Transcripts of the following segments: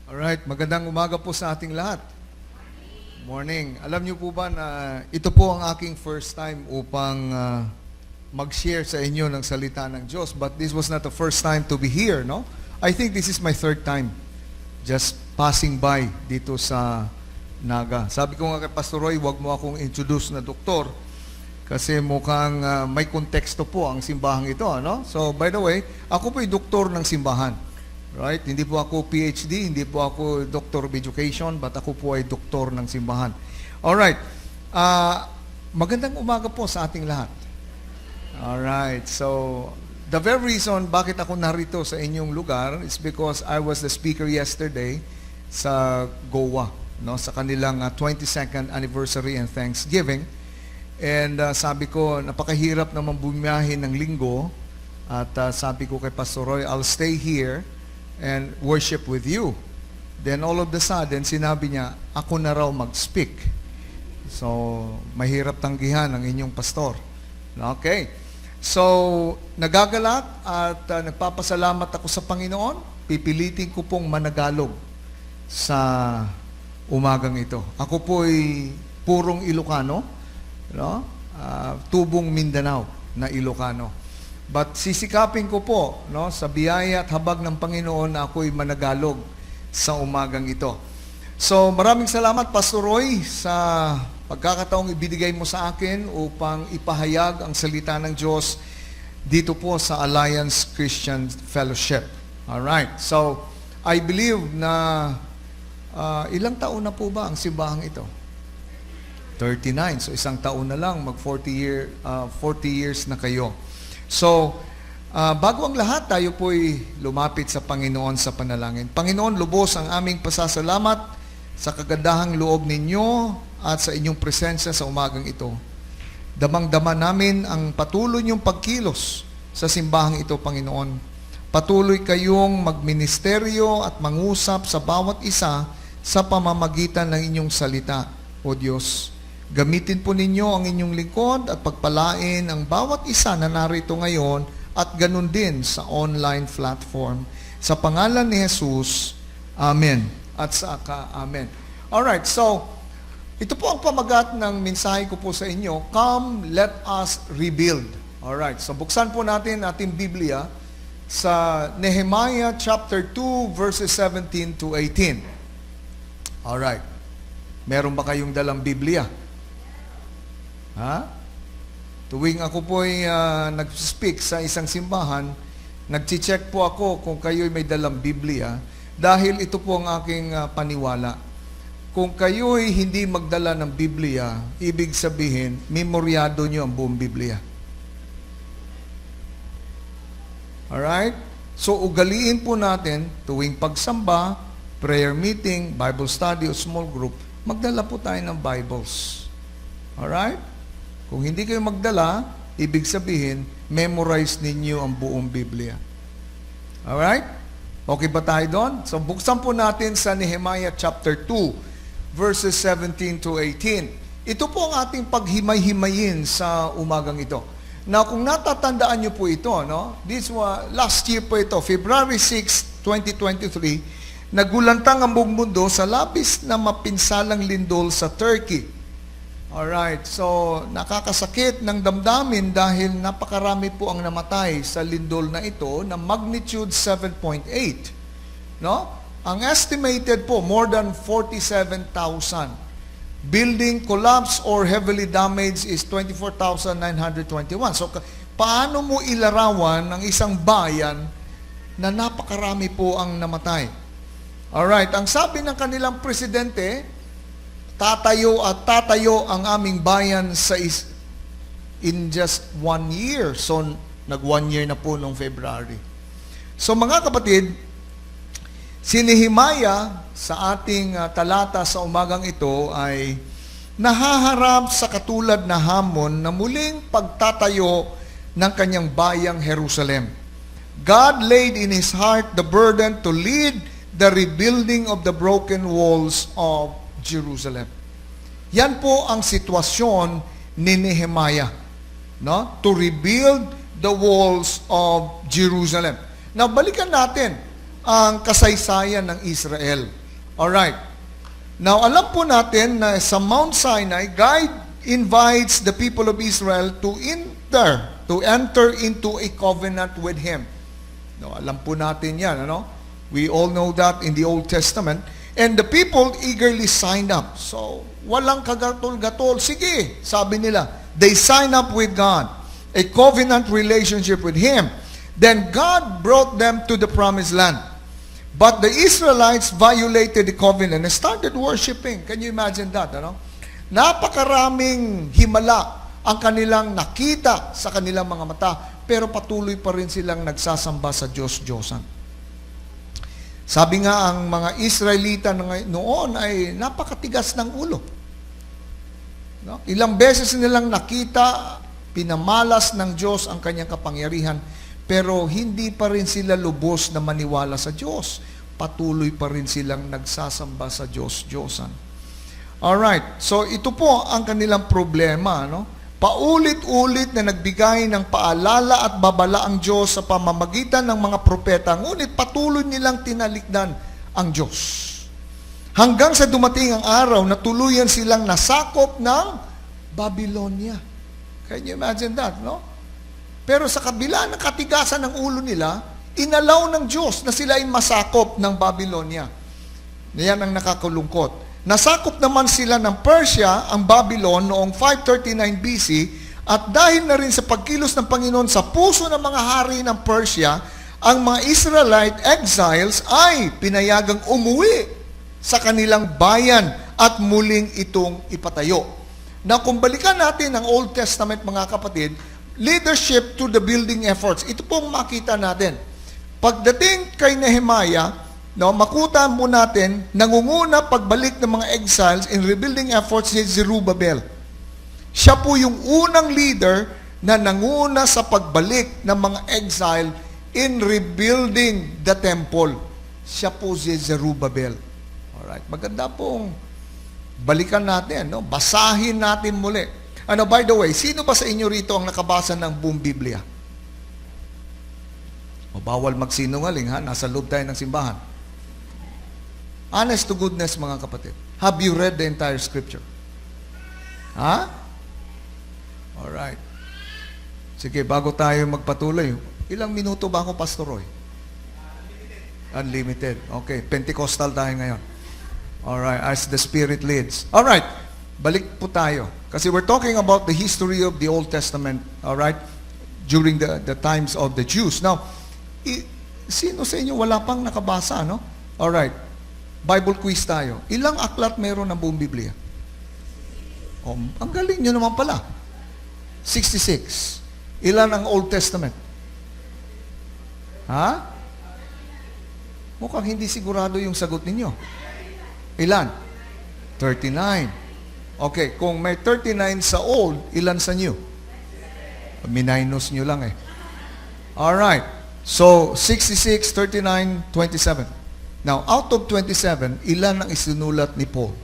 Alright, magandang umaga po sa ating lahat. Morning. Alam niyo po ba na ito po ang aking first time upang mag-share sa inyo ng salita ng Diyos. But this was not the first time to be here, no? I think this is my third time just passing by dito sa Naga. Sabi ko nga kay Pastor Roy, wag mo akong introduce na doktor kasi mukhang may konteksto po ang simbahang ito, no? So, by the way, ako po ay doktor ng simbahan. Right? Hindi po ako PhD, hindi po ako Doctor of Education, but ako po ay doktor ng simbahan. Alright. Magandang umaga po sa ating lahat. Alright. So, the very reason bakit ako narito sa inyong lugar is because I was the speaker yesterday sa Goa, no? Sa kanilang 22nd anniversary and Thanksgiving. And sabi ko, napakahirap naman bumiyahin ng linggo. At sabi ko kay Pastor Roy, I'll stay here and worship with you. Then all of the sudden, sinabi niya, ako na raw mag-speak. So, mahirap tanggihan ang inyong pastor. Okay. So, nagagalak at nagpapasalamat ako sa Panginoon. Pipilitin ko pong managalog sa umagang ito. Ako po'y purong Ilocano, no? Tubong Mindanao na Ilocano. But sisikapin ko po, no, sa biyaya at habag ng Panginoon na ako'y managalog sa umagang ito. So, maraming salamat, Pastor Roy, sa pagkakataong ibinigay mo sa akin upang ipahayag ang salita ng Diyos dito po sa Alliance Christian Fellowship. Alright. So, I believe na ilang taon na po ba ang simbahang ito? 39. So, isang taon na lang, 40 years na kayo. So, bago ang lahat, tayo po'y lumapit sa Panginoon sa panalangin. Panginoon, lubos ang aming pasasalamat sa kagandahang loob ninyo at sa inyong presensya sa umagang ito. Damang-dama namin ang patuloy niyong pagkilos sa simbahang ito, Panginoon. Patuloy kayong magministeryo at mangusap sa bawat isa sa pamamagitan ng inyong salita, O Diyos. Gamitin po ninyo ang inyong lingkod at pagpalain ang bawat isa na narito ngayon at ganun din sa online platform. Sa pangalan ni Jesus, Amen. At saka, Amen. Alright, so, ito po ang pamagat ng mensahe ko po sa inyo, Come, let us rebuild. Alright, so buksan po natin ating Biblia sa Nehemiah chapter 2, verses 17 to 18. Alright, meron ba kayong dalang Biblia? Ha? Tuwing ako po'y nag-speak sa isang simbahan, nag-check po ako kung kayo'y may dalang Biblia dahil ito po ang aking paniwala. Kung kayo'y hindi magdala ng Biblia, ibig sabihin, memoryado nyo ang buong Biblia. Alright? So, ugaliin po natin tuwing pagsamba, prayer meeting, Bible study o small group, magdala po tayo ng Bibles. Alright? Kung hindi kayo magdala, ibig sabihin, memorize ninyo ang buong Biblia. Alright? Okay ba tayo doon? So, buksan po natin sa Nehemiah chapter 2, verses 17 to 18. Ito po ang ating paghimay-himayin sa umagang ito. Now, kung natatandaan nyo po ito, no? This was, last year po ito, February 6, 2023, nagulantang ang buong mundo sa labis na mapinsalang lindol sa Turkey. Alright, so nakakasakit ng damdamin dahil napakarami po ang namatay sa lindol na ito na magnitude 7.8. No? Ang estimated po, more than 47,000. Building collapse or heavily damaged is 24,921. So, paano mo ilarawan ang isang bayan na napakarami po ang namatay? Alright, ang sabi ng kanilang presidente, tatayo at tatayo ang aming bayan in just 1 year. So, nag 1 year na po noong February. So, mga kapatid, si Nehemiah sa ating talata sa umagang ito ay nahaharap sa katulad na hamon na muling pagtatayo ng kanyang bayang Jerusalem. God laid in his heart the burden to lead the rebuilding of the broken walls of Jerusalem. Yan po ang sitwasyon ni Nehemiah, no? To rebuild the walls of Jerusalem. Now, balikan natin ang kasaysayan ng Israel. Alright. Now, alam po natin na sa Mount Sinai, God invites the people of Israel to enter into a covenant with Him. No, alam po natin yan, ano? We all know that in the Old Testament. And the people eagerly signed up. So, walang kagatol-gatol. Sige, sabi nila. They signed up with God. A covenant relationship with Him. Then God brought them to the promised land. But the Israelites violated the covenant and started worshiping. Can you imagine that? Ano? Napakaraming himala ang kanilang nakita sa kanilang mga mata, pero patuloy pa rin silang nagsasamba sa Diyos-Diyosan. Sabi nga, ang mga Israelita noon ay napakatigas ng ulo. No? Ilang beses nilang nakita, pinamalas ng Diyos ang kanyang kapangyarihan, pero hindi pa rin sila lubos na maniwala sa Diyos. Patuloy pa rin silang nagsasamba sa Diyos-Diyosan. Alright, so ito po ang kanilang problema. No? Paulit-ulit na nagbigay ng paalala at babala ang Diyos sa pamamagitan ng mga propeta, ngunit patuloy nilang tinalikdan ang Diyos. Hanggang sa dumating ang araw na tuluyan silang nasakop ng Babylonia. Can you imagine that, no? Pero sa kabila ng katigasan ng ulo nila, inalaw ng Diyos na sila ay masakop ng Babylonia. Yan ang nakakalungkot. Nasakop naman sila ng Persia, ang Babylon, noong 539 BC, at dahil na rin sa pagkilos ng Panginoon sa puso ng mga hari ng Persia, ang mga Israelite exiles ay pinayagang umuwi sa kanilang bayan at muling itong ipatayo. Na kung balikan natin ang Old Testament, mga kapatid, leadership to the building efforts. Ito pong makita natin. Pagdating kay Nehemiah, no, makuta mo natin, nangunguna pagbalik ng mga exiles in rebuilding efforts si Zerubbabel. Siya po yung unang leader na nanguna sa pagbalik ng mga exile in rebuilding the temple. Siya po si Zerubbabel. Alright, maganda pong balikan natin, no? Basahin natin muli. By the way, sino ba sa inyo rito ang nakabasa ng buong Biblia? O, bawal magsinungaling, ha? Nasa loob tayo ng simbahan. Honest to goodness, mga kapatid. Have you read the entire scripture? Ha? Alright. Sige, bago tayo magpatuloy, ilang minuto ba ako, Pastor Roy? Unlimited. Okay, Pentecostal tayo ngayon. Alright, as the Spirit leads. Alright, balik po tayo. Kasi we're talking about the history of the Old Testament, alright, during the times of the Jews. Now, sino sa inyo wala pang nakabasa, no? Alright, Bible quiz tayo. Ilang aklat meron ng buong Biblia? Oh, ang galing nyo naman pala. 66. Ilan ang Old Testament? Ha? Mukhang hindi sigurado yung sagot ninyo. Ilan? 39. Okay, kung may 39 sa Old, ilan sa New? Minus nyo lang eh. Alright. So, 66, 39, 27. Now, out of 27, ilan ang isinulat ni Paul?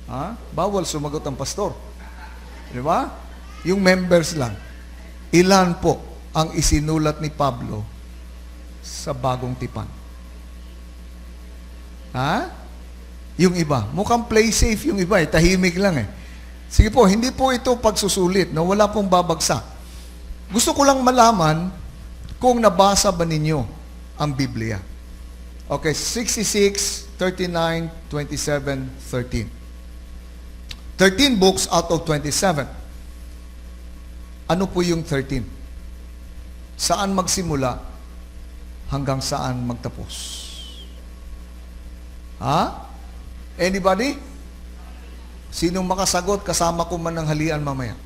Ha? Bawal sumagot ang pastor. Di ba? Yung members lang. Ilan po ang isinulat ni Pablo sa Bagong Tipan? Ha? Yung iba. Mukhang play safe yung iba eh. Tahimik lang eh. Sige po, hindi po ito pagsusulit. No? Wala pong babagsak. Gusto ko lang malaman kung nabasa ba ninyo ang Biblia. Okay, 66, 39, 27, 13. 13 books out of 27. Ano po yung 13? Saan magsimula hanggang saan magtapos? Ha? Anybody? Sinong makasagot kasama ko man ng halian mamaya?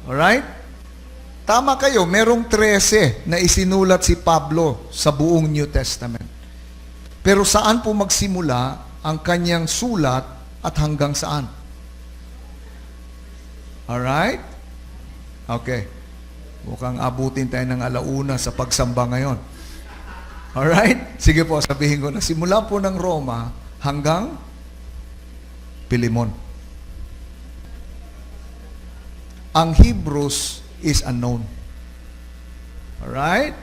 Alright? Tama kayo, merong 13 na isinulat si Pablo sa buong New Testament. Pero saan po magsimula ang kanyang sulat at hanggang saan? Alright? Okay. Mukhang abutin tayo ng alauna sa pagsamba ngayon. Alright? Sige po, sabihin ko na. Simula po ng Roma hanggang Pilimon. Ang Hebrews is unknown. Alright?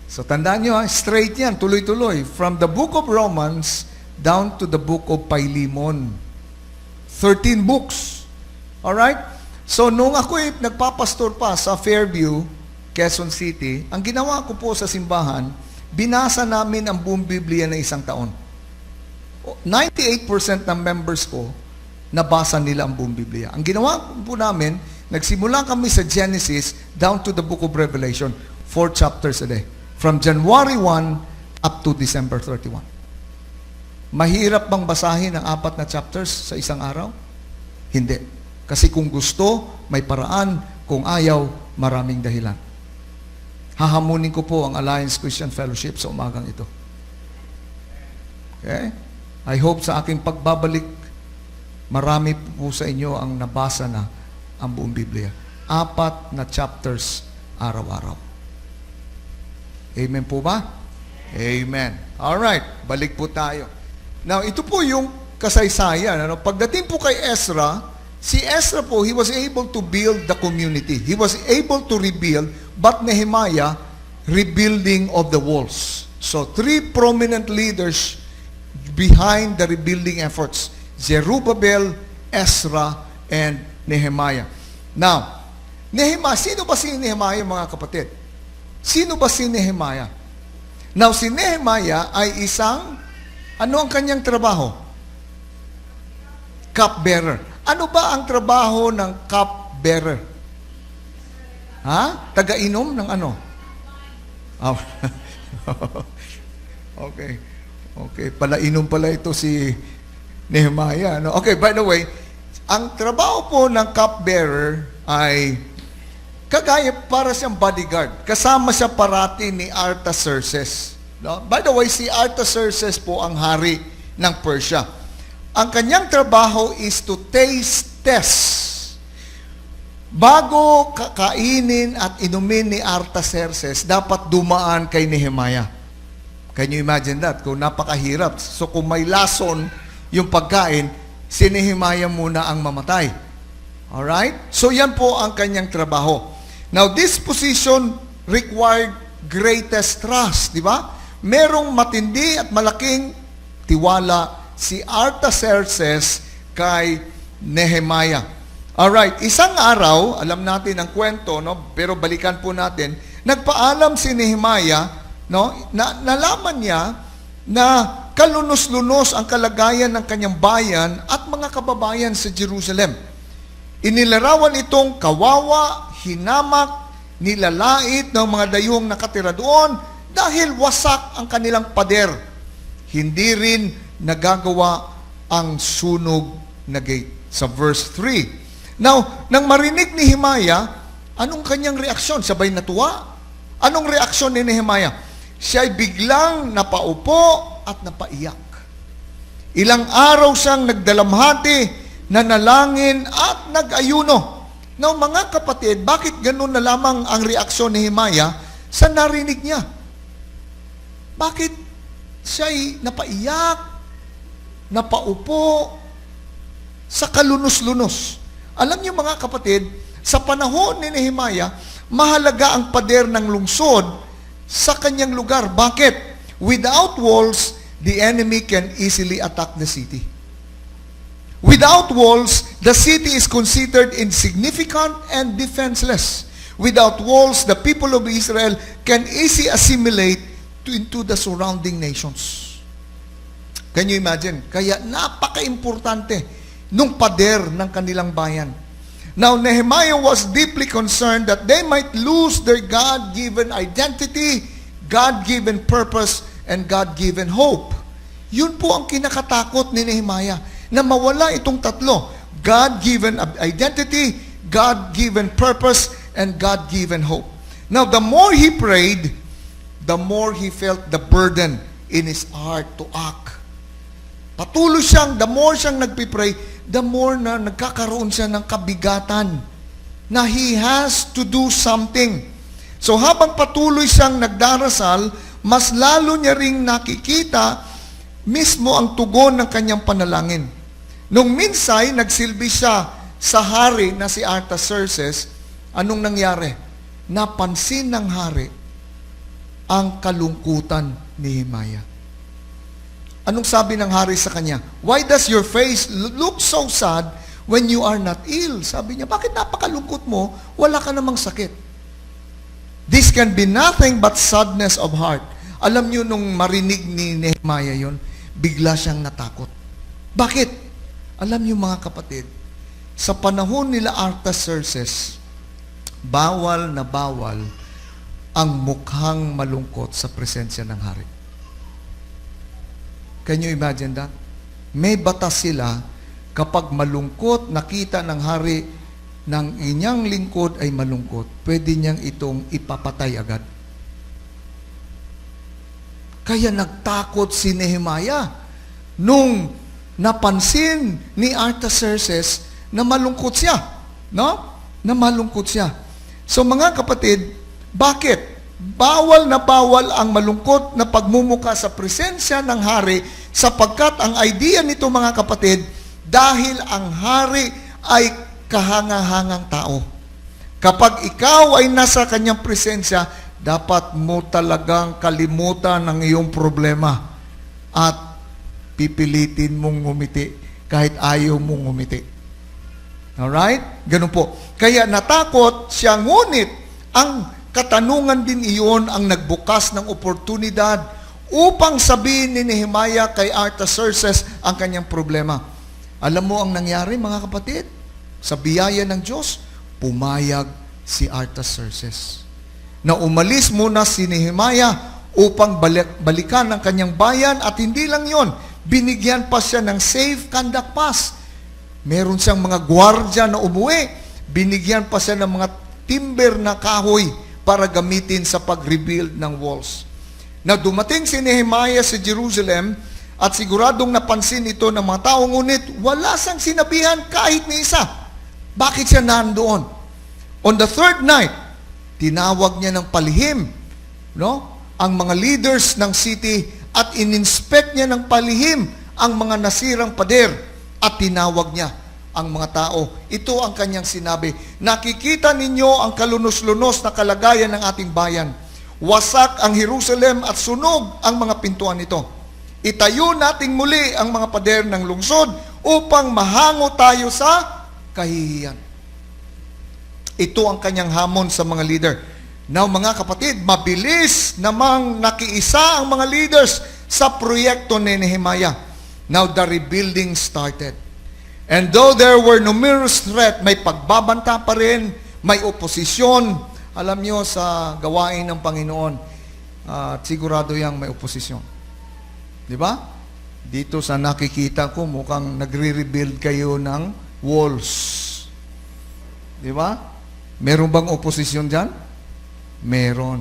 So tandaan nyo, straight yan, tuloy-tuloy. From the book of Romans down to the book of Philemon. 13 books. Alright? So nung ako nagpapastor pa sa Fairview, Quezon City, ang ginawa ko po sa simbahan, binasa namin ang buong Biblia na isang taon. 98% ng members ko, nabasa nila ang buong Biblia. Ang ginawa po namin, nagsimula kami sa Genesis down to the book of Revelation, 4 chapters a day. From January 1 up to December 31. Mahirap bang basahin ang 4 na chapters sa isang araw? Hindi. Kasi kung gusto, may paraan. Kung ayaw, maraming dahilan. Hahamunin ko po ang Alliance Christian Fellowship sa umagang ito. Okay? I hope sa aking pagbabalik, marami po sa inyo ang nabasa na ang buong Biblia. 4 na chapters araw-araw. Amen po ba? Amen. Alright, balik po tayo. Now, ito po yung kasaysayan. Pagdating po kay Ezra, si Ezra po, he was able to build the community. He was able to rebuild, but Nehemiah, rebuilding of the walls. So, 3 prominent leaders behind the rebuilding efforts. Zerubbabel, Ezra, and Nehemiah. Now, Nehemiah, sino ba si Nehemiah, mga kapatid? Sino ba si Nehemiah? Now, si Nehemiah ay isang, ano ang kanyang trabaho? Cupbearer. Ano ba ang trabaho ng cupbearer? Ha? Taga-inom ng ano? Oh. Okay. Okay, palainom pala ito si Nehemiah. No? Okay, by the way, ang trabaho po ng cupbearer ay kagaya para siyang bodyguard. Kasama siya parati ni Artaxerxes. No? By the way, si Artaxerxes po ang hari ng Persia. Ang kanyang trabaho is to taste test. Bago kakainin at inumin ni Artaxerxes, dapat dumaan kay Nehemiah. Can you imagine that? Kung napakahirap. So kung may lason yung pagkain, si Nehemiah muna ang mamatay. Alright? So yan po ang kanyang trabaho. Now, this position required greatest trust, di ba? Merong matindi at malaking tiwala si Artaxerxes kay Nehemiah. Alright, isang araw, alam natin ang kwento, no? Pero balikan po natin, nagpaalam si Nehemiah, no? Nalaman niya na kalunos-lunos ang kalagayan ng kanyang bayan at mga kababayan sa Jerusalem. Inilarawan itong kawawa, hinamak, nilalait ng mga dayong nakatira doon dahil wasak ang kanilang pader. Hindi rin nagagawa ang sunog na gate. Sa verse 3. Now, nang marinig ni Nehemiah, anong kanyang reaksyon? Sabay natuwa? Anong reaksyon ni Nehemiah? Siya'y biglang napaupo at napaiyak. Ilang araw siyang nagdalamhati, nanalangin at nag-ayuno. Now, mga kapatid, bakit ganun na lamang ang reaksyon ni Nehemiah sa narinig niya? Bakit siya'y napaiyak, napaupo, sa kalunos-lunos? Alam niyo mga kapatid, sa panahon ni Nehemiah, mahalaga ang pader ng lungsod sa kanyang lugar. Bakit? Without walls, the enemy can easily attack the city. Without walls, the city is considered insignificant and defenseless. Without walls, the people of Israel can easily assimilate into the surrounding nations. Can you imagine? Kaya napaka-importante nung pader ng kanilang bayan. Now, Nehemiah was deeply concerned that they might lose their God-given identity, God-given purpose, and God-given hope. Yun po ang kinakatakot ni Nehemiah, na mawala itong tatlo. God-given identity, God-given purpose, and God-given hope. Now, the more he prayed, the more he felt the burden in his heart to act. Patuloy siyang, the more siyang nagpipray, the more na nagkakaroon siya ng kabigatan na he has to do something. So habang patuloy siyang nagdarasal, mas lalo niya ring nakikita mismo ang tugon ng kanyang panalangin. Nung minsay, nagsilbi siya sa hari na si Artaxerxes, Anong nangyari? Napansin ng hari ang kalungkutan ni Nehemiah. Anong sabi ng hari sa kanya? Why does your face look so sad when you are not ill? Sabi niya, bakit napakalungkot mo? Wala ka namang sakit. This can be nothing but sadness of heart. Alam niyo, nung marinig ni Nehemiah yon, bigla siyang natakot. Bakit? Alam niyo mga kapatid, sa panahon nila Artaxerxes, bawal na bawal ang mukhang malungkot sa presensya ng hari. Can you imagine that? May batas sila, kapag malungkot, nakita ng hari ng inyang lingkod ay malungkot, pwede niyang itong ipapatay agad. Kaya nagtakot si Nehemiah nung napansin ni Artaxerxes na malungkot siya. No? Na malungkot siya. So mga kapatid, bakit? Bawal na bawal ang malungkot na pagmumuka sa presensya ng hari, sapagkat ang idea nito mga kapatid, dahil ang hari ay kahangahangang tao. Kapag ikaw ay nasa kanyang presensya, dapat mo talagang kalimutan ang iyong problema at pipilitin mong ngumiti kahit ayaw mong ngumiti. Alright? Ganun po. Kaya natakot siya, ngunit ang katanungan din iyon ang nagbukas ng oportunidad upang sabihin ni Nehemiah kay Artaxerxes ang kanyang problema. Alam mo ang nangyari mga kapatid? Sa biyaya ng Diyos, pumayag si Artaxerxes na umalis muna si Nehemiah upang balikan ang kanyang bayan, at hindi lang yon, binigyan pa siya ng safe conduct pass. Meron siyang mga gwardya na umuwi, binigyan pa siya ng mga timber na kahoy para gamitin sa pag-rebuild ng walls. Na dumating si Nehemiah sa Jerusalem at siguradong napansin ito ng mga tao, ngunit wala siyang sinabihan kahit ni isa. Bakit siya nandoon? On the third night, tinawag niya ng palihim, ang mga leaders ng city, at ininspect niya ng palihim ang mga nasirang pader, at tinawag niya ang mga tao. Ito ang kanyang sinabi, nakikita ninyo ang kalunos-lunos na kalagayan ng ating bayan. Wasak ang Jerusalem at sunog ang mga pintuan nito. Itayo nating muli ang mga pader ng lungsod upang mahango tayo sa kahihiyan. Ito ang kanyang hamon sa mga leader. Now mga kapatid, mabilis namang nakiisa ang mga leaders sa proyekto ni Nehemiah. Now the rebuilding started. And though there were numerous threats, may pagbabanta pa rin, may oposisyon. Alam nyo, sa gawain ng Panginoon, sigurado yang may oposisyon. Di ba? Dito sa nakikita ko, mukhang nagre-rebuild kayo ng walls. Di ba? Meron bang oposisyon dyan? Meron.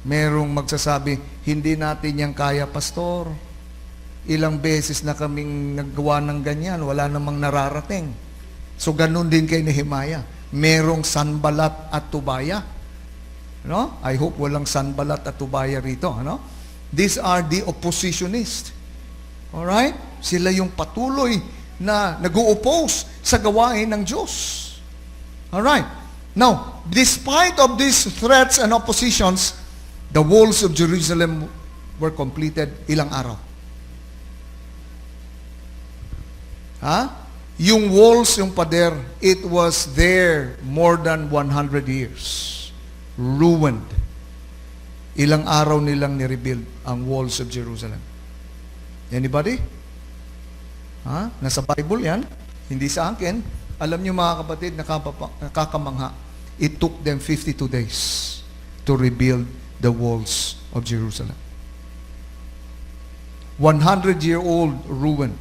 Merong magsasabi, hindi natin yan kaya, pastor. Ilang beses na kaming naggawa ng ganyan, wala namang nararating. So ganun din kay Nehemiah. Merong Sanballat at Tobia. No? I hope walang Sanballat at Tobia rito. No? These are the oppositionists. Alright? Sila yung patuloy na nag-o-oppose sa gawain ng Diyos. Alright? Now, despite of these threats and oppositions, the walls of Jerusalem were completed ilang araw. Yung walls, yung pader, it was there more than 100 years. Ruined. Ilang araw nilang ni-rebuild ang walls of Jerusalem. Anybody? Nasa Bible yan. Hindi sa akin. Alam niyo mga kapatid, nakakamangha. It took them 52 days to rebuild the walls of Jerusalem. 100-year-old ruin.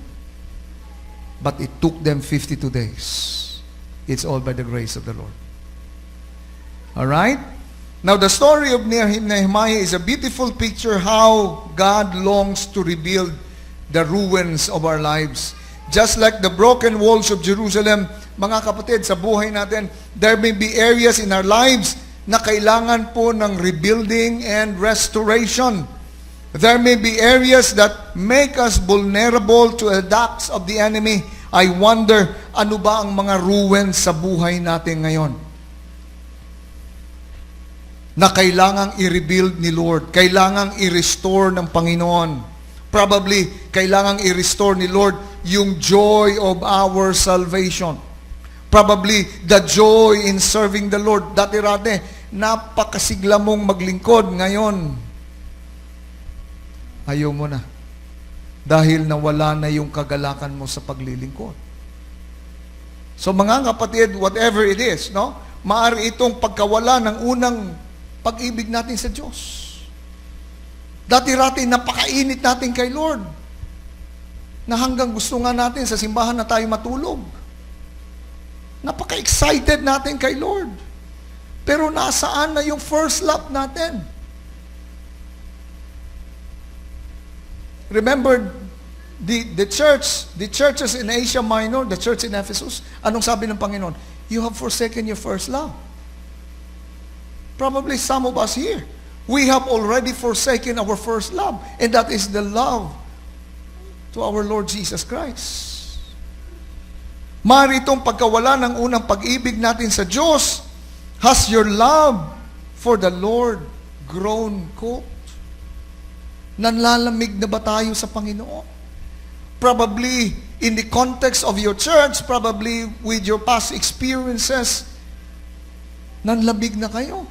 But it took them 52 days. It's all by the grace of the Lord. Alright? Now, the story of Nehemiah is a beautiful picture how God longs to rebuild the ruins of our lives. Just like the broken walls of Jerusalem, mga kapatid, sa buhay natin, there may be areas in our lives na kailangan po ng rebuilding and restoration. There may be areas that make us vulnerable to attacks of the enemy. I wonder, ano ba ang mga ruins sa buhay natin ngayon? na kailangang i-rebuild ni Lord, kailangang i-restore ng Panginoon. Probably, kailangang i-restore ni Lord yung joy of our salvation. Probably, the joy in serving the Lord. Dati-rate, napakasigla mong maglingkod. Ngayon, ayaw mo na. Dahil nawala na yung kagalakan mo sa paglilingkod. So mga kapatid, whatever it is, no? Maaari itong pagkawala ng unang pag-ibig natin sa Diyos. Dati-rati, napakainit natin kay Lord. Na hanggang gusto nga natin sa simbahan na tayo matulog. Napaka-excited natin kay Lord. Pero nasaan na yung first love natin? Remember, the churches in Asia Minor, the church in Ephesus, anong sabi ng Panginoon? You have forsaken your first love. Probably some of us here, we have already forsaken our first love, and that is the love to our Lord Jesus Christ. Maaari itong pagkawala ng unang pag-ibig natin sa Diyos. Has your love for the Lord grown cold? Nanlalamig na ba tayo sa Panginoon? Probably in the context of your church, probably with your past experiences, nanlamig na kayo.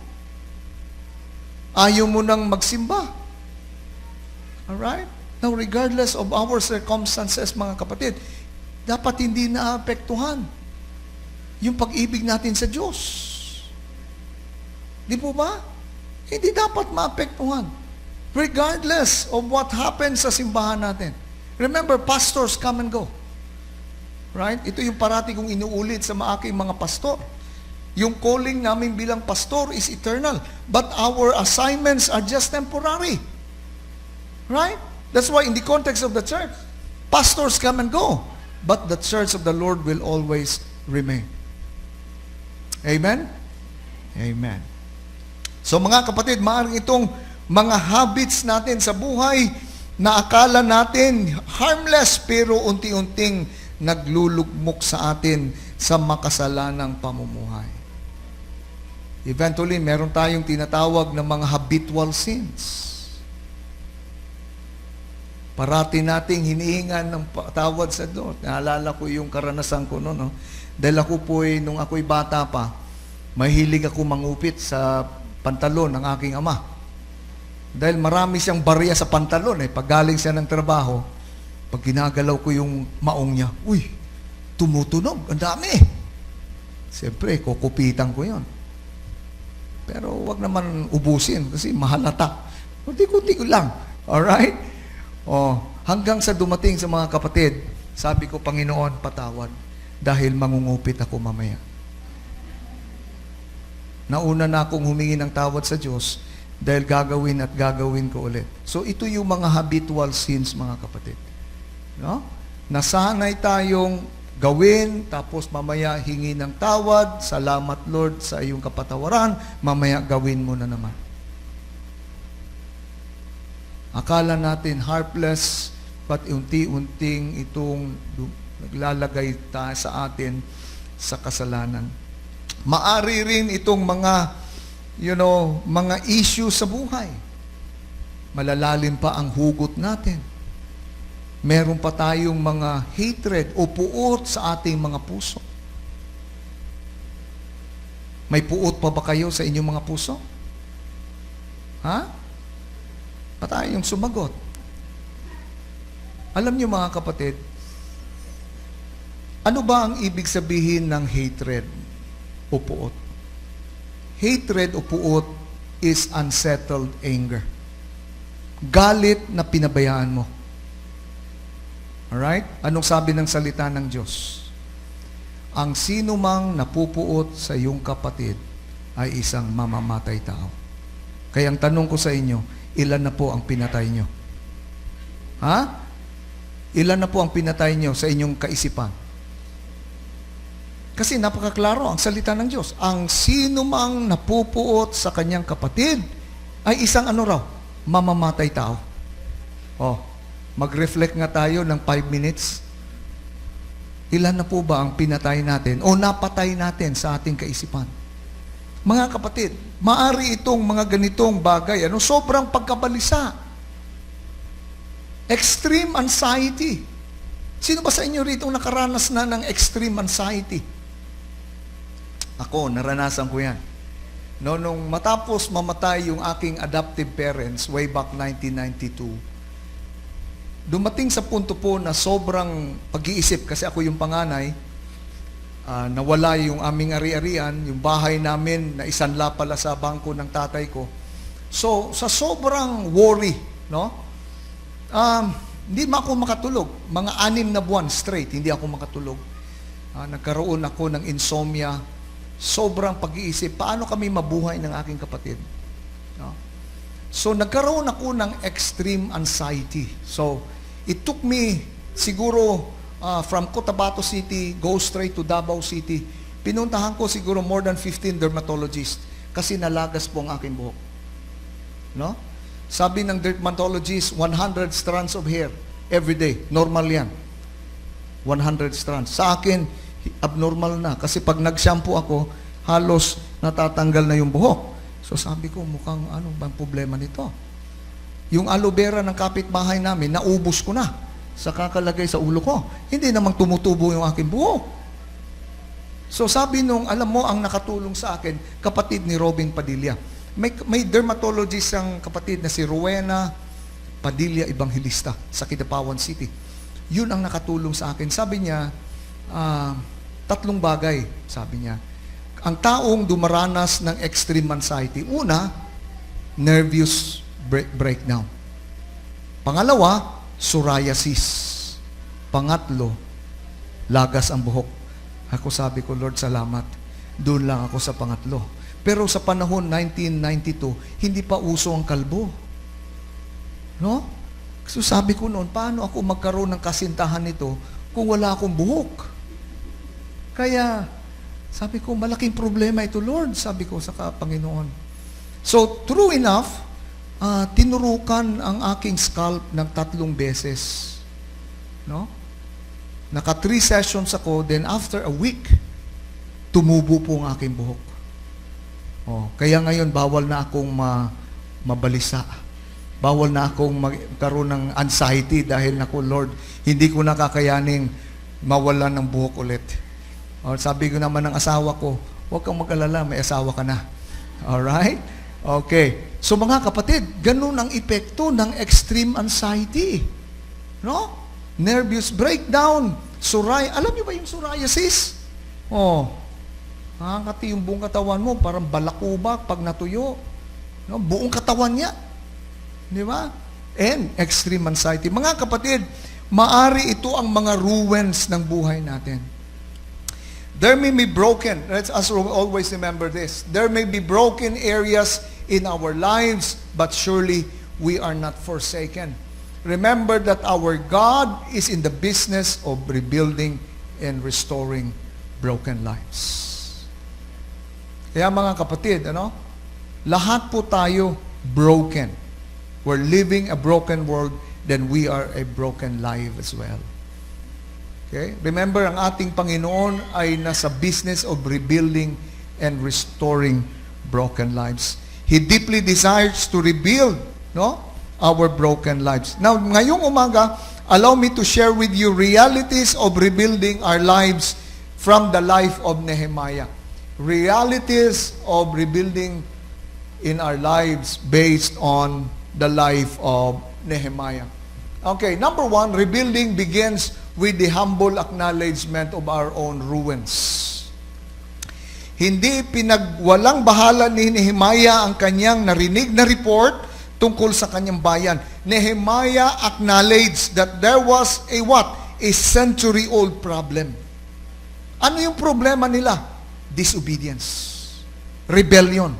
Ayaw mo nang magsimba. Alright? Now, regardless of our circumstances, mga kapatid, dapat hindi naapektuhan yung pag-ibig natin sa Diyos. Di po ba? Hindi dapat maapektuhan. Regardless of what happens sa simbahan natin. Remember, pastors come and go. Right? Ito yung parati kong inuulit sa aking mga pastor. Yung calling namin bilang pastor is eternal. But our assignments are just temporary. Right? That's why in the context of the church, pastors come and go. But the church of the Lord will always remain. Amen? Amen. So mga kapatid, maaaring itong mga habits natin sa buhay na akala natin harmless pero unti-unting naglulugmok sa atin sa makasalanang pamumuhay. Eventually, meron tayong tinatawag na mga habitual sins. Parati nating hinihingan ng tawad sa Diyos. Naalala ko yung karanasan ko noon. No? Dahil ako po, nung ako'y bata pa, mahilig ako mangupit sa pantalon ng aking ama. Dahil marami siyang barya sa pantalon. Pag galing siya ng trabaho, pag ginagalaw ko yung maong niya, uy, tumutunog, ang dami. Siyempre, kukupitan ko yon. Pero wag naman ubusin kasi mahalata. Kunti-kunti ko lang. Alright? Hanggang sa dumating sa mga kapatid, sabi ko, Panginoon, patawad dahil mangungupit ako mamaya. Nauna na akong humingi ng tawad sa Diyos dahil gagawin at gagawin ko ulit. So ito yung mga habitual sins, mga kapatid. No? Nasanay tayong gawin, tapos mamaya hingi ng tawad, salamat Lord sa iyong kapatawaran, mamaya gawin mo na naman. Akala natin harmless, but unti-unting itong naglalagay tayo sa atin sa kasalanan. Maari rin itong mga, mga issue sa buhay. Malalalim pa ang hugot natin. Meron pa tayong mga hatred o puot sa ating mga puso. May puot pa ba kayo sa inyong mga puso? Ha? Pa tayong sumagot. Alam niyo mga kapatid, ano ba ang ibig sabihin ng hatred o puot? Hatred o puot is unsettled anger. Galit na pinabayaan mo. Alright? Anong sabi ng salita ng Diyos? Ang sino mang napupuot sa iyong kapatid ay isang mamamatay tao. Kaya ang tanong ko sa inyo, ilan na po ang pinatay nyo? Ha? Ilan na po ang pinatay nyo sa inyong kaisipan? Kasi napakaklaro ang salita ng Diyos. Ang sino mang napupuot sa kanyang kapatid ay isang mamamatay tao. Mag-reflect nga tayo ng 5 minutes. Ilan na po ba ang pinatay natin o napatay natin sa ating kaisipan? Mga kapatid, maari itong mga ganitong bagay, sobrang pagkabalisa. Extreme anxiety. Sino ba sa inyo rito nakaranas na ng extreme anxiety? Ako, naranasan ko yan. Nung matapos mamatay yung aking adoptive parents way back 1992, dumating sa punto po na sobrang pag-iisip kasi ako yung panganay, nawala yung aming ari-arian, yung bahay namin na isanla pala sa bangko ng tatay ko. So, sa sobrang worry, hindi ako makatulog. Mga 6 na buwan straight, hindi ako makatulog. Nagkaroon ako ng insomnia. Sobrang pag-iisip, paano kami mabuhay ng aking kapatid? So, nagkaroon ako ng extreme anxiety. So, it took me siguro from Cotabato City, go straight to Davao City. Pinuntahan ko siguro more than 15 dermatologists kasi nalagas po ang aking buhok. Sabi ng dermatologist, 100 strands of hair every day. Normal yan. 100 strands. Sa akin, abnormal na. Kasi pag nag-shampoo ako, halos natatanggal na yung buhok. So sabi ko, mukhang ano bang problema nito? Yung aloe vera ng kapitbahay namin, naubos ko na sa kakalagay sa ulo ko. Hindi namang tumutubo yung aking buhok. So sabi nung, alam mo, ang nakatulong sa akin, kapatid ni Robin Padilla. May dermatologist ang kapatid na si Rowena Padilla Evangelista sa Kidapawan City. Yun ang nakatulong sa akin. Sabi niya, 3 bagay, sabi niya. Ang taong dumaranas ng extreme anxiety, una, nervous breakdown. Pangalawa, psoriasis. Pangatlo, lagas ang buhok. Ako sabi ko, Lord, salamat. Doon lang ako sa pangatlo. Pero sa panahon 1992, hindi pa uso ang kalbo. So sabi ko noon, paano ako magkaroon ng kasintahan nito kung wala akong buhok? Kaya, sabi ko, malaking problema ito, Lord, sabi ko sa Panginoon. So, true enough, tinurukan ang aking scalp ng 3 beses. Naka 3 sessions ako, then after a week, tumubo po ang aking buhok. Kaya ngayon, bawal na akong mabalisa. Bawal na akong magkaroon ng anxiety dahil naku, Lord, hindi ko nakakayaning mawalan ng buhok ulit. Sabi ko naman ng asawa ko, huwag kang mag-alala, may asawa ka na. Alright? Okay. So mga kapatid, ganun ang epekto ng extreme anxiety. Nervous breakdown, alam niyo ba yung psoriasis? Nakakati yung buong katawan mo, parang balakubak pag natuyo. Buong katawan niya. Di ba? And extreme anxiety. Mga kapatid, maari ito ang mga ruins ng buhay natin. There may be broken, let's always remember this, there may be broken areas in our lives, but surely we are not forsaken. Remember that our God is in the business of rebuilding and restoring broken lives. Kaya mga kapatid, lahat po tayo broken. We're living a broken world, then we are a broken life as well. Okay? Remember, ang ating Panginoon ay nasa business of rebuilding and restoring broken lives. He deeply desires to rebuild our broken lives. Now, ngayong umaga, allow me to share with you realities of rebuilding our lives from the life of Nehemiah. Realities of rebuilding in our lives based on the life of Nehemiah. Okay, number 1, rebuilding begins with the humble acknowledgement of our own ruins. Hindi pinagwalang bahala ni Nehemiah ang kanyang narinig na report tungkol sa kanyang bayan. Nehemiah acknowledged that there was a what? A century-old problem. Ano yung problema nila? Disobedience. Rebellion.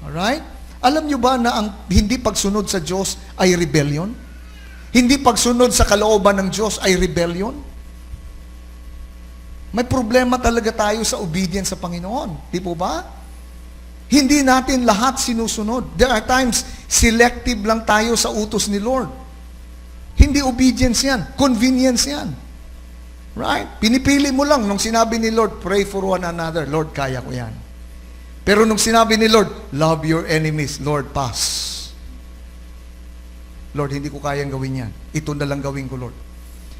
Alright? Alam nyo ba na ang hindi pagsunod sa Diyos ay rebellion? Hindi pagsunod sa kalooban ng Diyos ay rebellion? May problema talaga tayo sa obedience sa Panginoon. Di po ba? Hindi natin lahat sinusunod. There are times, selective lang tayo sa utos ni Lord. Hindi obedience yan. Convenience yan. Right? Pinipili mo lang nung sinabi ni Lord, pray for one another. Lord, kaya ko yan. Pero nung sinabi ni Lord, love your enemies, Lord, pass. Lord, hindi ko kayang gawin yan. Ito na lang gawin ko, Lord.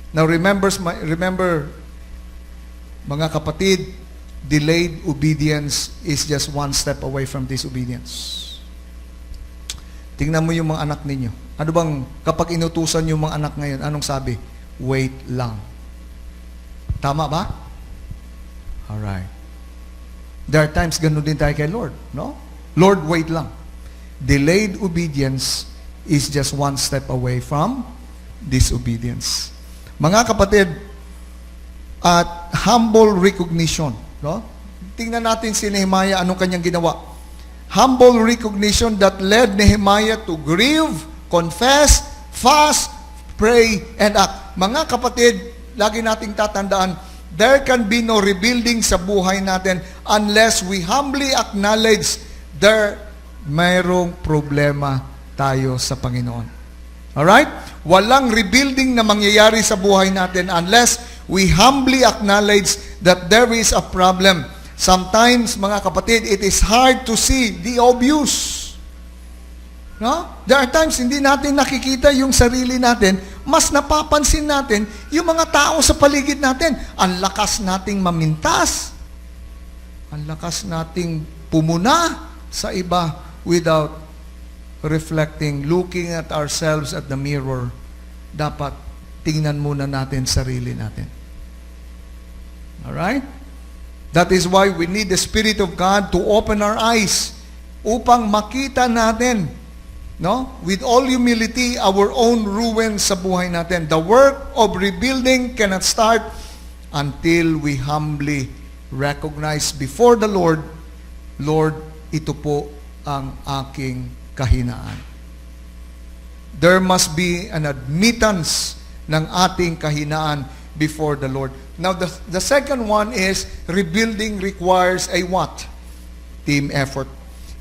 Now, remember, mga kapatid, delayed obedience is just one step away from disobedience. Tingnan mo yung mga anak ninyo. Ano bang, kapag inutusan yung mga anak ngayon, anong sabi? Wait lang. Tama ba? Alright. There are times ganun din tayo kay Lord, no? Lord, wait lang. Delayed obedience is just one step away from disobedience. Mga kapatid, at humble recognition, no? Tingnan natin si Nehemiah, anong kanyang ginawa. Humble recognition that led Nehemiah to grieve, confess, fast, pray, and act. Mga kapatid, lagi nating tatandaan, there can be no rebuilding sa buhay natin unless we humbly acknowledge mayroong problema tayo sa Panginoon. Alright? Walang rebuilding na mangyayari sa buhay natin unless we humbly acknowledge that there is a problem. Sometimes, mga kapatid, it is hard to see the obvious. No? There are times hindi natin nakikita yung sarili natin, mas napapansin natin yung mga tao sa paligid natin. Ang lakas nating mamintas. Ang lakas nating pumuna sa iba without reflecting, looking at ourselves at the mirror. Dapat tingnan muna natin sarili natin. Alright? That is why we need the Spirit of God to open our eyes upang makita natin, no? With all humility, our own ruin sa buhay natin. The work of rebuilding cannot start until we humbly recognize before the Lord, Lord, ito po ang aking kahinaan. There must be an admittance ng ating kahinaan before the Lord. Now, the second one is, rebuilding requires a what? Team effort.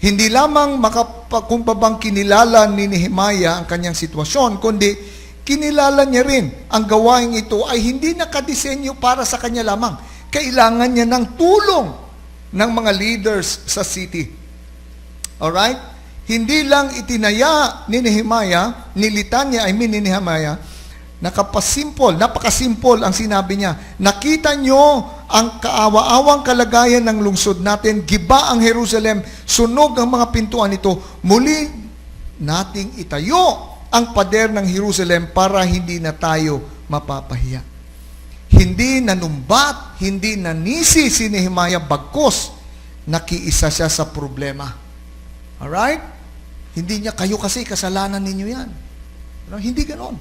Hindi lamang kung babang kinilala ni Nehemiah ang kanyang sitwasyon, kundi kinilala niya rin ang gawain ito ay hindi nakadisenyo para sa kanya lamang. Kailangan niya ng tulong ng mga leaders sa city. Alright? Hindi lang itinaya ni Nehemiah, nilitan niya, ni Nehemiah, napakasimple ang sinabi niya. Nakita nyo ang kaawa-awang kalagayan ng lungsod natin, giba ang Jerusalem, sunog ang mga pintuan nito. Muli nating itayo ang pader ng Jerusalem para hindi na tayo mapapahiya. Hindi nanumbat, hindi nanisi si Nehemiah, bagkus nakiisa siya sa problema. Alright? Hindi niya, kayo kasi kasalanan ninyo yan. Hindi ganon.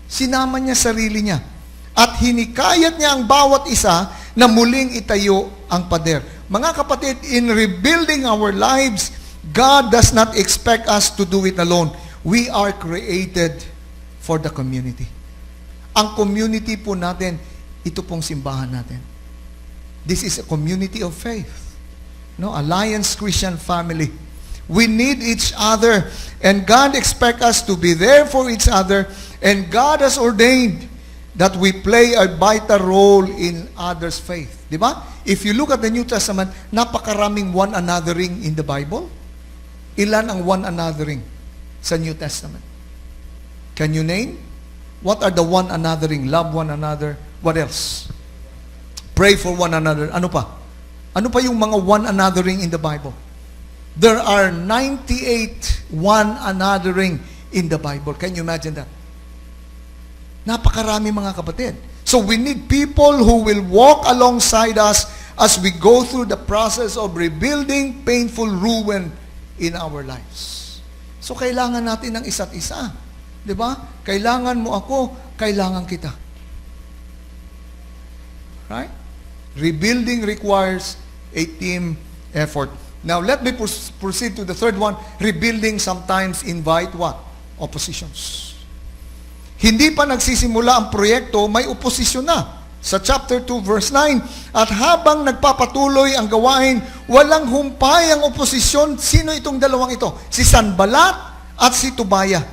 Sinama niya sarili niya. At hinikayat niya ang bawat isa na muling itayo ang pader. Mga kapatid, in rebuilding our lives, God does not expect us to do it alone. We are created for the community. Ang community po natin, ito pong simbahan natin. This is a community of faith. No, Alliance Christian Family. We need each other, and God expects us to be there for each other, and God has ordained that we play a vital role in others' faith. Di ba? If you look at the New Testament, napakaraming one anothering in the Bible. Ilan ang one anothering sa New Testament? Can you name? What are the one anothering? Love one another. What else? Pray for one another. Ano pa? Ano pa yung mga one anothering in the Bible? There are 98 one anothering in the Bible. Can you imagine that? Napakarami, mga kapatid. So we need people who will walk alongside us as we go through the process of rebuilding painful ruin in our lives. So kailangan natin ng isa't isa. 'Di ba? Kailangan mo ako, kailangan kita. Right? Rebuilding requires a team effort. Now, let me proceed to the third one. Rebuilding sometimes invite what? Oppositions. Hindi pa nagsisimula ang proyekto, may oposisyon na. Sa chapter 2, verse 9, at habang nagpapatuloy ang gawain, walang humpay ang oposisyon. Sino itong dalawang ito? Si Sanballat at si Tobiah.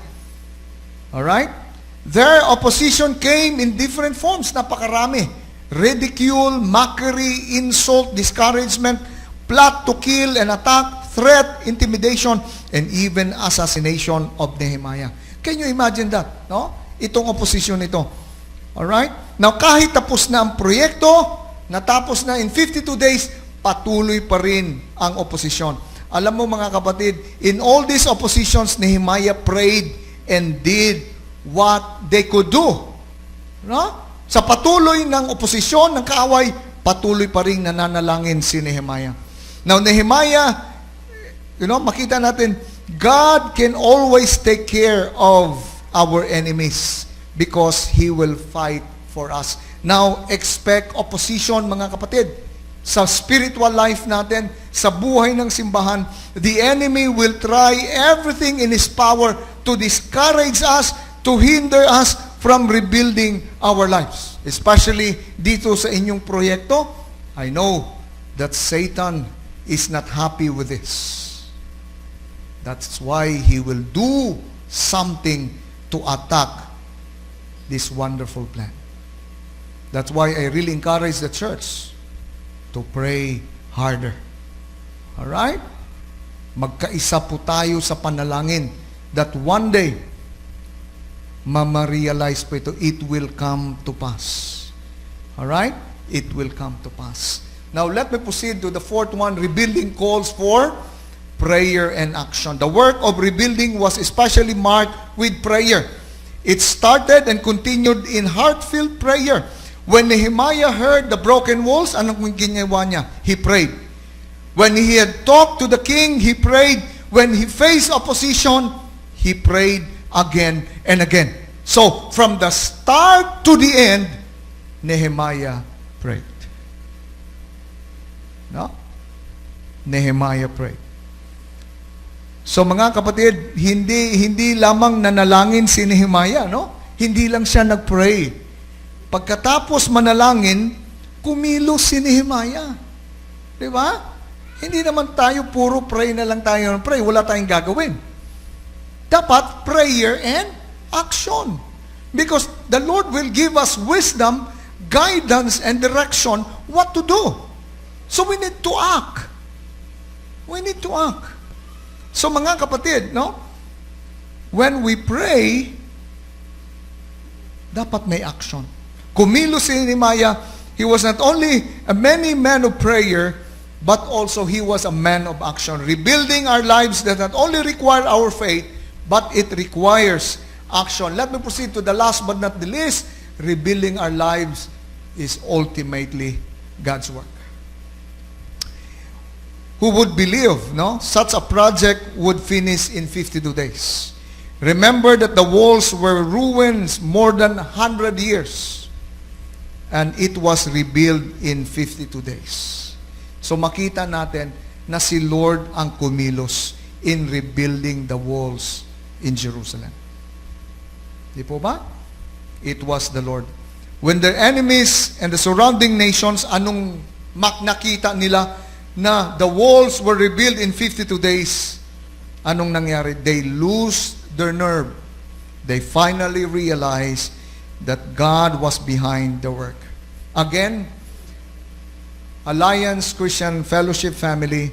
Alright? Their opposition came in different forms. Napakarami. Ridicule, mockery, insult, discouragement, plot to kill and attack, threat, intimidation, and even assassination of Nehemiah. Can you imagine that? No? Itong opposition nito. Alright? Now, kahit tapos na ang proyekto, natapos na in 52 days, patuloy pa rin ang opposition. Alam mo mga kapatid, in all these oppositions, Nehemiah prayed and did what they could do. No? Sa patuloy ng oposisyon, ng kaaway, patuloy pa rin nananalangin si Nehemiah. Now, Nehemiah, makita natin, God can always take care of our enemies because He will fight for us. Now, expect opposition, mga kapatid. Sa spiritual life natin, sa buhay ng simbahan, the enemy will try everything in his power to discourage us, to hinder us from rebuilding our lives. Especially dito sa inyong proyekto, I know that Satan is not happy with this. That's why he will do something to attack this wonderful plan. That's why I really encourage the church to pray harder. Alright? Magkaisa po tayo sa panalangin that one day, mamarealize po ito, it will come to pass. Alright? It will come to pass. Now, let me proceed to the fourth one. Rebuilding calls for prayer and action. The work of rebuilding was especially marked with prayer. It started and continued in heartfelt prayer. When Nehemiah heard the broken walls, anong ginawa niya? He prayed. When he had talked to the king, he prayed. When he faced opposition, he prayed again and again. So, from the start to the end, Nehemiah prayed. No? Nehemiah prayed. So mga kapatid, hindi lamang nanalangin si Nehemiah, no? Hindi lang siya nagpray. Pagkatapos manalangin, kumilos si Nehemiah. Di ba? Hindi naman tayo puro pray na lang tayo ng pray. Wala tayong gagawin. Dapat prayer and action. Because the Lord will give us wisdom, guidance, and direction what to do. So we need to act. We need to act. So mga kapatid, no? When we pray, dapat may action. Kumilos si Nehemiah, he was not only a man of prayer, but also he was a man of action. Rebuilding our lives that not only require our faith, but it requires action. Let me proceed to the last but not the least. Rebuilding our lives is ultimately God's work. Who would believe, no? Such a project would finish in 52 days. Remember that the walls were ruins more than 100 years. And it was rebuilt in 52 days. So makita natin na si Lord ang kumilos in rebuilding the walls in Jerusalem. Di po ba? It was the Lord. When their enemies and the surrounding nations, anong nakita nila na the walls were rebuilt in 52 days, anong nangyari? They lose their nerve. They finally realized that God was behind the work. Again, Alliance Christian Fellowship family,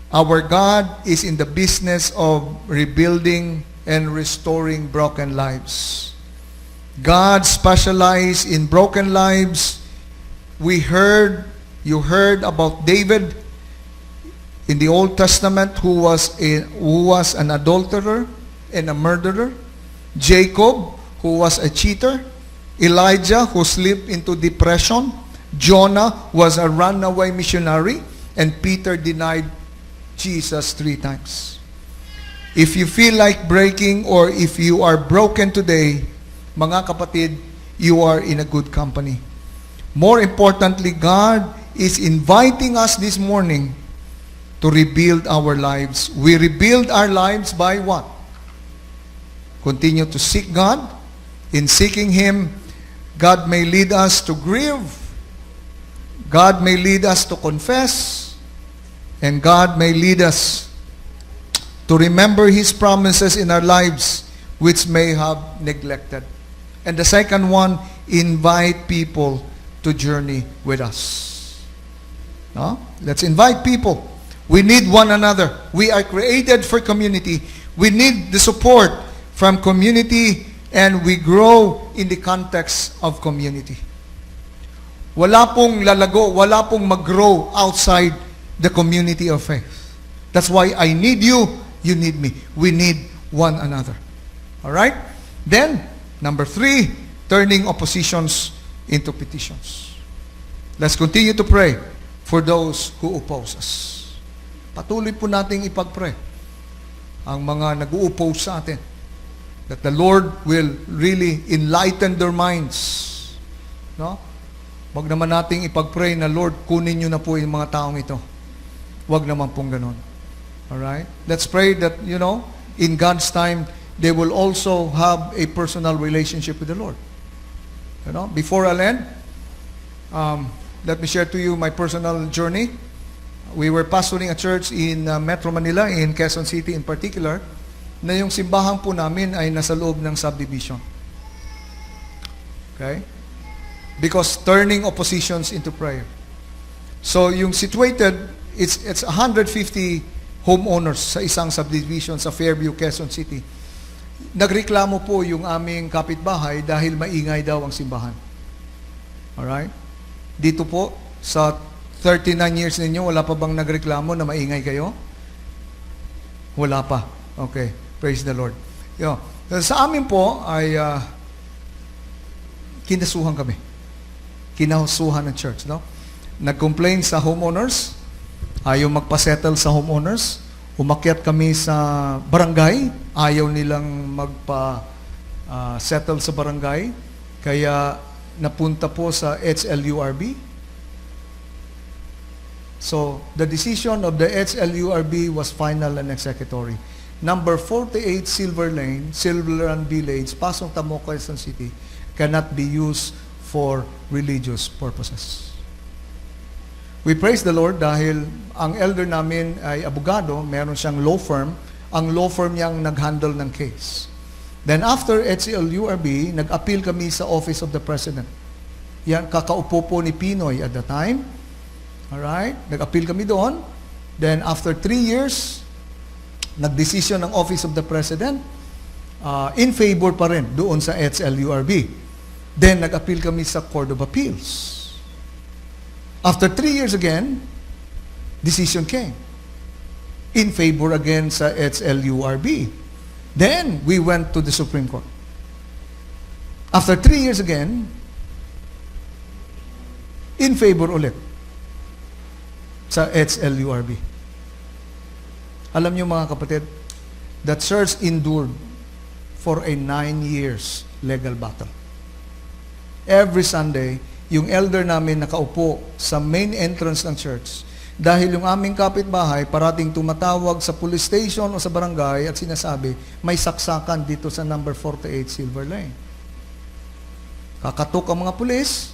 our God is in the business of rebuilding and restoring broken lives. God specializes in broken lives. You heard about David in the Old Testament who was an adulterer and a murderer. Jacob, who was a cheater. Elijah, who slipped into depression. Jonah was a runaway missionary. And Peter denied Jesus 3 times. If you feel like breaking or if you are broken today, mga kapatid, you are in a good company. More importantly, God is inviting us this morning to rebuild our lives. We rebuild our lives by what? Continue to seek God. In seeking Him, God may lead us to grieve. God may lead us to confess. And God may lead us to remember His promises in our lives which may have neglected. And the second one, invite people to journey with us. No? Let's invite people. We need one another. We are created for community. We need the support from community, and we grow in the context of community. Wala pong lalago, wala pong mag-grow outside the community of faith. That's why I need you, you need me. We need one another. All right? Then, number 3, turning oppositions into petitions. Let's continue to pray for those who oppose us. Patuloy po nating ipag-pray ang mga nag-u-oppose sa atin, that the Lord will really enlighten their minds. No? Wag naman nating ipag-pray na, Lord, kunin niyo na po yung mga taong ito. Wag naman pong ganun. Alright? Let's pray that, in God's time, they will also have a personal relationship with the Lord. Before I'll end, let me share to you my personal journey. We were pastoring a church in Metro Manila, in Quezon City in particular, na yung simbahan po namin ay nasa loob ng subdivision. Okay? Because turning oppositions into prayer. So yung situated, it's 150 homeowners sa isang subdivision sa Fairview, Quezon City. Nagreklamo po yung aming kapitbahay dahil maingay daw ang simbahan. Alright? Dito po, sa 39 years ninyo, wala pa bang nagreklamo na maingay kayo? Wala pa. Okay. Praise the Lord. Sa amin po ay kinasuhan kami. Kinasuhan ng church. No? Nag-complain sa homeowners, ayaw magpa-settle sa homeowners, umakyat kami sa barangay, ayaw nilang magpa-settle sa barangay, kaya napunta po sa HLURB. So, the decision of the HLURB was final and executory. Number 48 Silver Lane, Silver and Village, Pasong Tamo, Quezon City, cannot be used for religious purposes. We praise the Lord dahil ang elder namin ay abogado, meron siyang law firm, ang law firm niyang nag-handle ng case. Then after HLURB, nag-appeal kami sa Office of the President. Yan, kakaupo po ni Pinoy at the time. Alright? Nag-appeal kami doon. Then after 3 years, nag-decision ng Office of the President, in favor pa rin doon sa HLURB. Then nag-appeal kami sa Court of Appeals. After 3 years again, decision came. In favor again sa HLURB. Then we went to the Supreme Court. After 3 years again, in favor ulit sa HLURB. Alam niyo mga kapatid, that church endured for a 9 years legal battle. Every Sunday, yung elder namin nakaupo sa main entrance ng church dahil yung aming kapitbahay parating tumatawag sa police station o sa barangay at sinasabi, may saksakan dito sa number 48 Silver Lane. Kakatok ang mga pulis,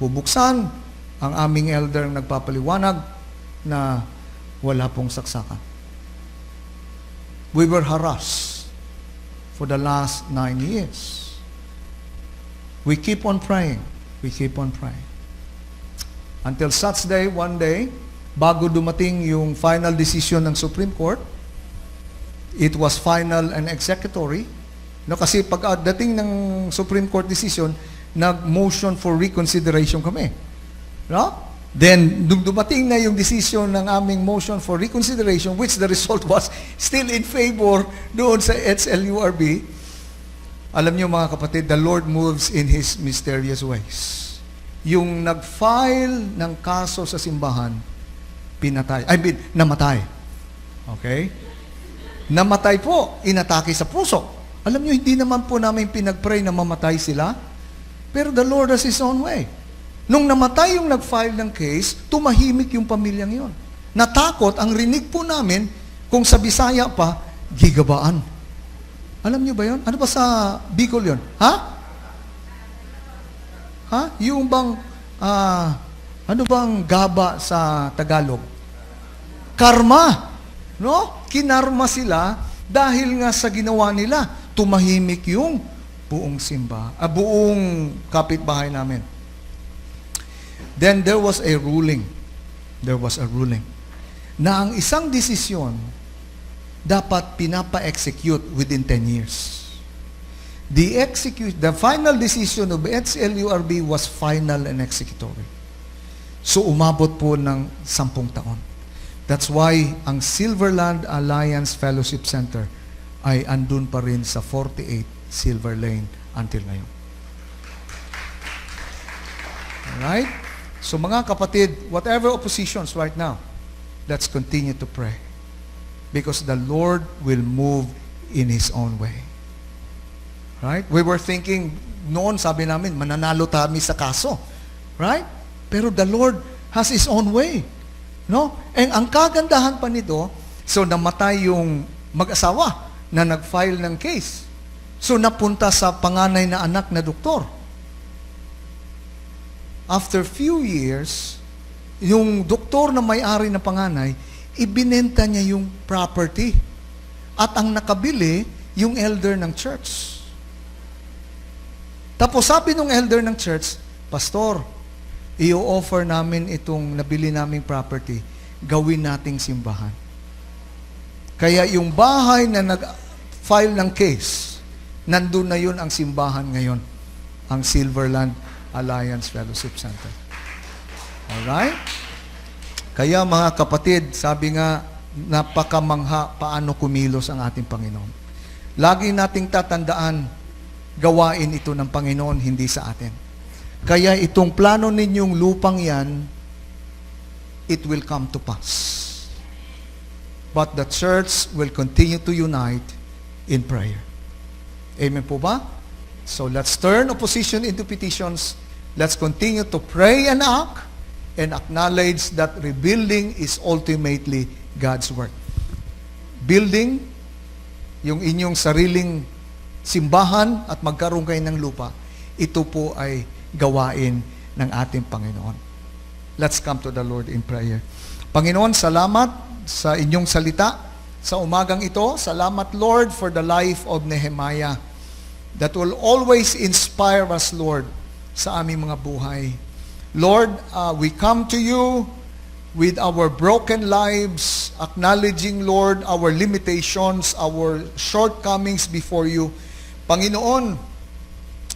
bubuksan, ang aming elder nagpapaliwanag na wala pong saksakan. We were harassed for the last 9 years. We keep on praying. We keep on praying. Until such day, one day, bago dumating yung final decision ng Supreme Court, it was final and executory. No, kasi pag dating ng Supreme Court decision, nag-motion for reconsideration kami. No? Then, dumating na yung decision ng aming motion for reconsideration, which the result was still in favor doon sa HLURB. Alam niyo mga kapatid, the Lord moves in His mysterious ways. Yung nag-file ng kaso sa simbahan, namatay. Okay? Namatay po, inatake sa puso. Alam niyo, hindi naman po namin pinag-pray na mamatay sila, pero the Lord has His own way. Nung namatay yung nag-file ng case, tumahimik yung pamilyang yon. Natakot, ang rinig po namin, kung sa Bisaya pa, gigabaan. Alam niyo ba yon? Ano ba sa Bicol yon? Ha? Ha? Yung bang, ano bang gaba sa Tagalog? Karma. No? Kinarma sila dahil nga sa ginawa nila, tumahimik yung buong buong kapitbahay namin. Then there was a ruling there was a ruling na ang isang desisyon dapat pinapa-execute within 10 years. The final decision of SLURB was final and executory. So umabot po ng 10 taon. That's why ang Silverland Alliance Fellowship Center ay andun pa rin sa 48 Silver Lane until ngayon. Alright? So mga kapatid, whatever oppositions right now, let's continue to pray. Because the Lord will move in His own way. Right? We were thinking, noon sabi namin, mananalo kami sa kaso. Right? Pero the Lord has His own way. No? And ang kagandahan pa nito, so namatay yung mag-asawa na nag-file ng case. So napunta sa panganay na anak na doktor. After few years, yung doktor na may-ari na panganay, ibinenta niya yung property. At ang nakabili, yung elder ng church. Tapos sabi ng elder ng church, Pastor, i-offer namin itong nabili naming property, gawin nating simbahan. Kaya yung bahay na nag-file ng case, nandun na yun ang simbahan ngayon, ang Silverland Alliance Fellowship Center. Alright? Kaya mga kapatid, sabi nga, napakamangha paano kumilos ang ating Panginoon. Lagi nating tatandaan, gawain ito ng Panginoon, hindi sa atin. Kaya itong plano ninyong lupang yan, it will come to pass. But the church will continue to unite in prayer. Amen po ba? So let's turn opposition into petitions. Let's continue to pray and act and acknowledge that rebuilding is ultimately God's work. Building yung inyong sariling simbahan at magkaroon kayo ng lupa, ito po ay gawain ng ating Panginoon. Let's come to the Lord in prayer. Panginoon, salamat sa inyong salita sa umagang ito. Salamat, Lord, for the life of Nehemiah that will always inspire us, Lord, sa aming mga buhay. Lord, we come to you with our broken lives, acknowledging, Lord, our limitations, our shortcomings before you. Panginoon,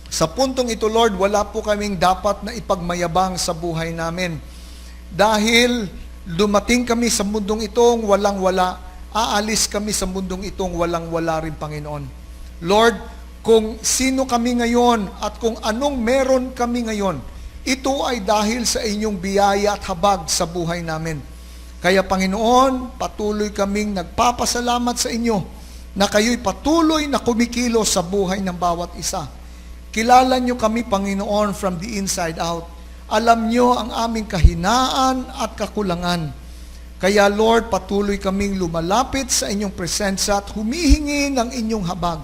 sa puntong ito, Lord, wala po kaming dapat na ipagmayabang sa buhay namin. Dahil dumating kami sa mundong itong walang-wala, aalis kami sa mundong itong walang-wala rin, Panginoon. Lord, kung sino kami ngayon at kung anong meron kami ngayon, ito ay dahil sa inyong biyaya at habag sa buhay namin. Kaya Panginoon, patuloy kaming nagpapasalamat sa inyo na kayo'y patuloy na kumikilos sa buhay ng bawat isa. Kilala nyo kami, Panginoon, from the inside out. Alam nyo ang aming kahinaan at kakulangan. Kaya Lord, patuloy kaming lumalapit sa inyong presensya at humihingi ng inyong habag.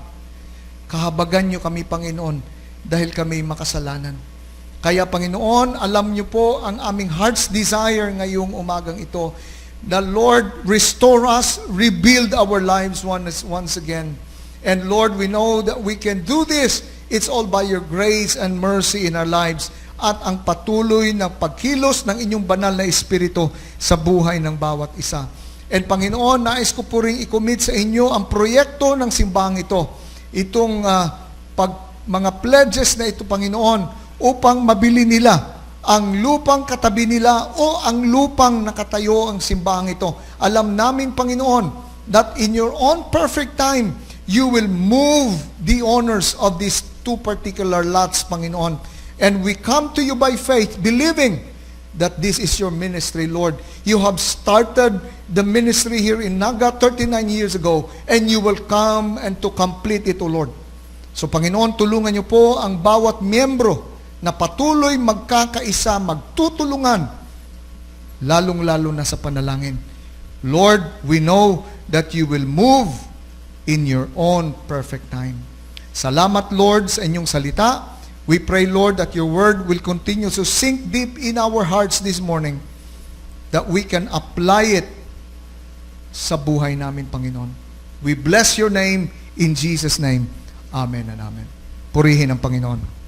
Kahabagan nyo kami, Panginoon, dahil kami makasalanan. Kaya Panginoon, alam niyo po ang aming heart's desire ngayong umagang ito. The Lord, restore us, rebuild our lives once again. And Lord, we know that we can do this. It's all by your grace and mercy in our lives. At ang patuloy na pagkilos ng inyong banal na Espiritu sa buhay ng bawat isa. And Panginoon, nais ko po rin i-commit sa inyo ang proyekto ng simbahang ito. Itong mga pledges na ito, Panginoon, upang mabili nila ang lupang katabi nila o ang lupang nakatayo ang simbahang ito. Alam namin, Panginoon, that in your own perfect time, you will move the owners of these two particular lots, Panginoon. And we come to you by faith, believing that this is your ministry, Lord. You have started the ministry here in Naga 39 years ago, and you will come and to complete it, O Lord. So, Panginoon, tulungan niyo po ang bawat miyembro na patuloy magkakaisa, magtutulungan, lalong-lalo na sa panalangin. Lord, we know that you will move in your own perfect time. Salamat, Lord, sa inyong salita. We pray, Lord, that your word will continue to sink deep in our hearts this morning, that we can apply it sa buhay namin, Panginoon. We bless your name in Jesus' name. Amen and amen. Purihin ang Panginoon.